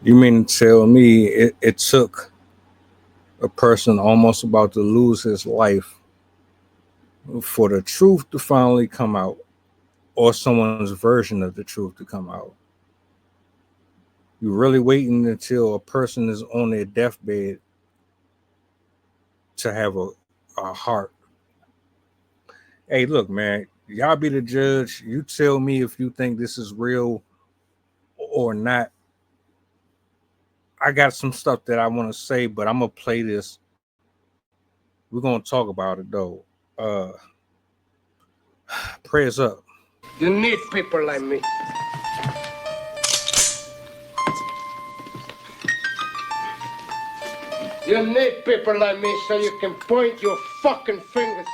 You mean to tell me it took a person almost about to lose his life for the truth to finally come out, or someone's version of the truth to come out? You're really waiting until a person is on their deathbed to have a heart. Hey, look, man, y'all be the judge. You tell me if you think this is real or not. I got some stuff that I want to say, but I'm gonna play this. We're gonna talk about it though. Prayers up. You need people like me. You need people like me so you can point your fucking fingers.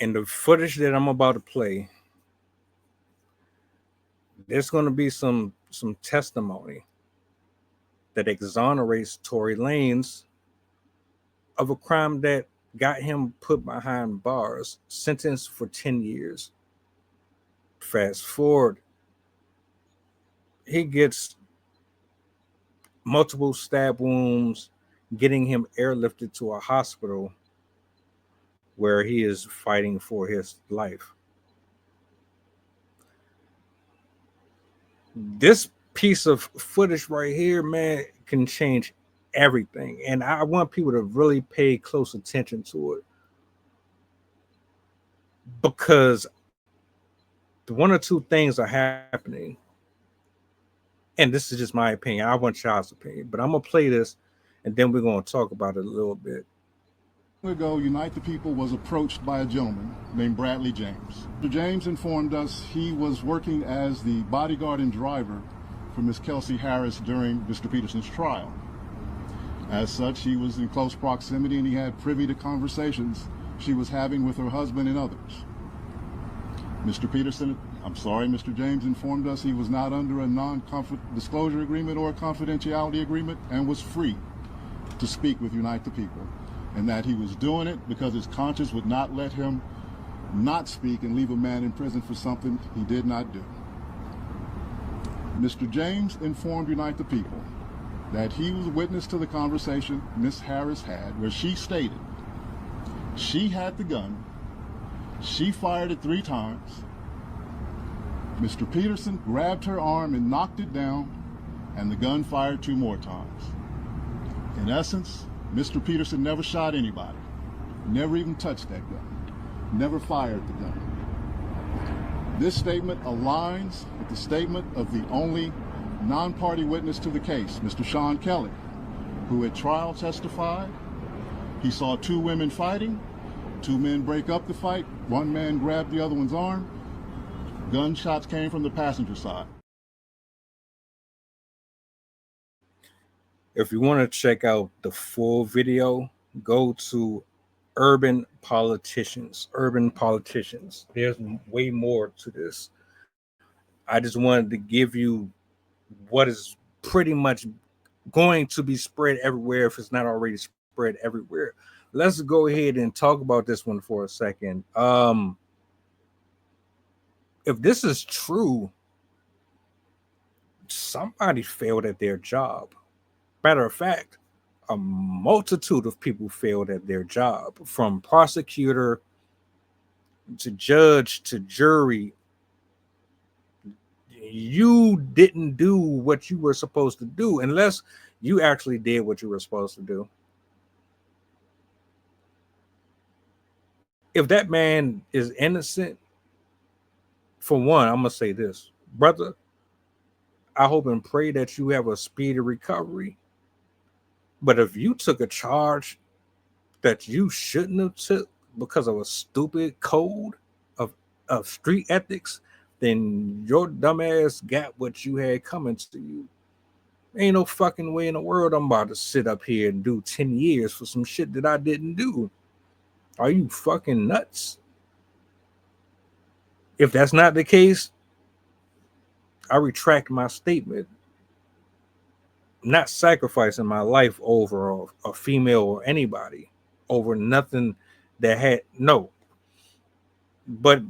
And the footage that I'm about to play, there's going to be some testimony that exonerates Tory Lanez of a crime that got him put behind bars, sentenced for 10 years. Fast forward, he gets multiple stab wounds, getting him airlifted to a hospital where he is fighting for his life. This piece of footage right here, man, can change everything. And I want people to really pay close attention to it, because one or two things are happening. And this is just my opinion. I want y'all's opinion, but I'm going to play this and then we're going to talk about it a little bit. Ago, Unite the People was approached by a gentleman named Bradley James. Mr. James informed us he was working as the bodyguard and driver for Miss Kelsey Harris during Mr. Peterson's trial. As such, he was in close proximity and he had privy to conversations she was having with her husband and others. Mr. James informed us he was not under a non-disclosure agreement or a confidentiality agreement and was free to speak with Unite the People, and that he was doing it because his conscience would not let him not speak and leave a man in prison for something he did not do. Mr. James informed Unite the People that he was a witness to the conversation Miss Harris had, where she stated she had the gun, she fired it 3 times, Mr. Peterson grabbed her arm and knocked it down, and the gun fired 2 more times. In essence, Mr. Peterson never shot anybody, never even touched that gun, never fired the gun. This statement aligns with the statement of the only non-party witness to the case, Mr. Sean Kelly, who at trial testified he saw 2 women fighting, 2 men break up the fight, 1 man grabbed the other one's arm, gunshots came from the passenger side. If you want to check out the full video, go to Urban Politicians. There's way more to this. I just wanted to give you what is pretty much going to be spread everywhere if it's not already spread everywhere. Let's go ahead and talk about this one for a second. If this is true, somebody failed at their job. Matter of fact, a multitude of people failed at their job, from prosecutor to judge to jury. You didn't do what you were supposed to do unless you actually did what you were supposed to do. If that man is innocent, for one, I'm going to say this, brother, I hope and pray that you have a speedy recovery. But if you took a charge that you shouldn't have took because of a stupid code of street ethics, then your dumb ass got what you had coming to you. Ain't no fucking way in the world I'm about to sit up here and do 10 years for some shit that I didn't do. Are you fucking nuts? If that's not the case, I retract my statement. Not sacrificing my life over a female or anybody, over nothing that had no. But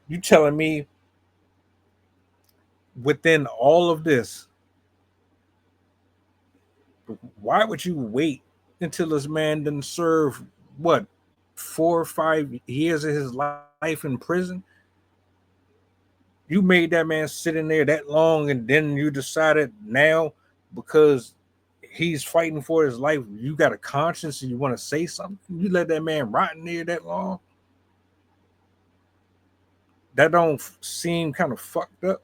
you telling me within all of this, why would you wait until this man didn't serve what 4 or 5 years of his life in prison? You made that man sit in there that long, and then you decided now because he's fighting for his life, you got a conscience and you want to say something. You let that man rot in there that long. That don't seem kind of fucked up,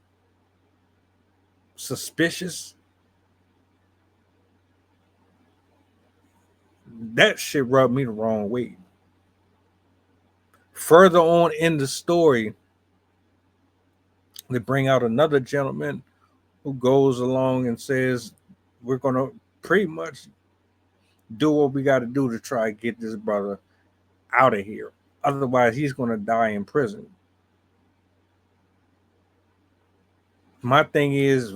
suspicious. That shit rubbed me the wrong way. Further on in the story, they bring out another gentleman who goes along and says, we're going to pretty much do what we got to do to try to get this brother out of here. Otherwise, he's going to die in prison. My thing is,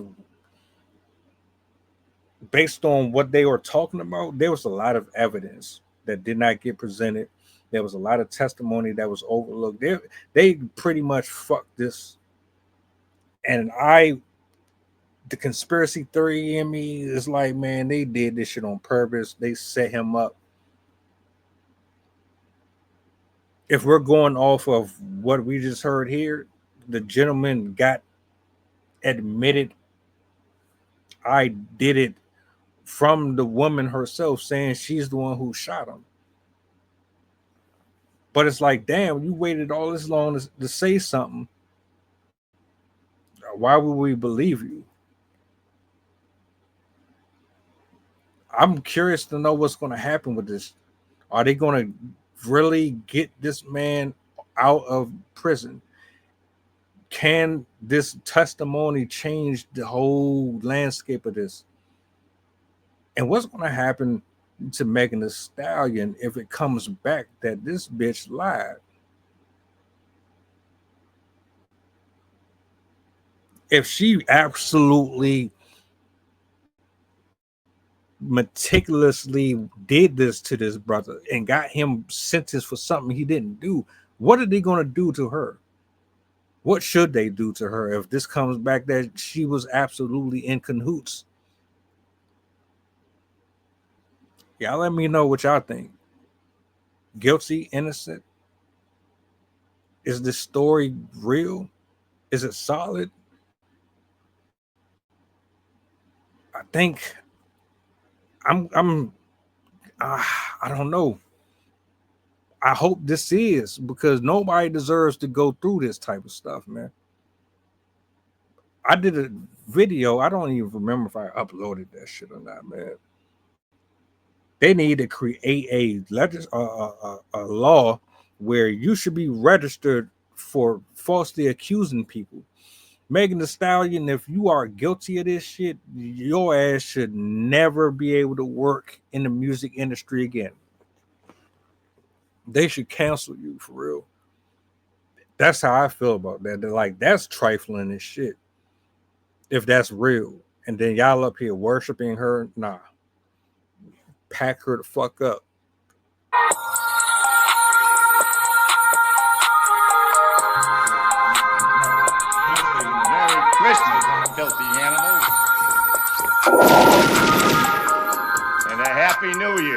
based on what they were talking about, there was a lot of evidence that did not get presented. There was a lot of testimony that was overlooked. They pretty much fucked this. And the conspiracy theory in me is like, man, they did this shit on purpose. They set him up. If we're going off of what we just heard here, the gentleman got admitted, I did it, from the woman herself saying she's the one who shot him. But it's like, damn, you waited all this long to say something. Why would we believe you? I'm curious to know what's going to happen with this. Are they going to really get this man out of prison? Can this testimony change the whole landscape of this? And what's going to happen to Megan Thee Stallion if it comes back that this bitch lied? If she absolutely meticulously did this to this brother and got him sentenced for something he didn't do, what are they going to do to her? What should they do to her if this comes back that she was absolutely in cahoots? Y'all let me know what y'all think. Guilty, innocent? Is this story real? Is it solid? I think I don't know. I hope this is, because nobody deserves to go through this type of stuff, man. I did a video. I don't even remember if I uploaded that shit or not, man. They need to create a law where you should be registered for falsely accusing people. Megan Thee Stallion, if you are guilty of this shit, your ass should never be able to work in the music industry again. They should cancel you for real. That's how I feel about that. They're like, that's trifling as shit. If that's real. And then y'all up here worshiping her, nah. Pack her the fuck up. Merry Christmas, filthy animals. And a Happy New Year.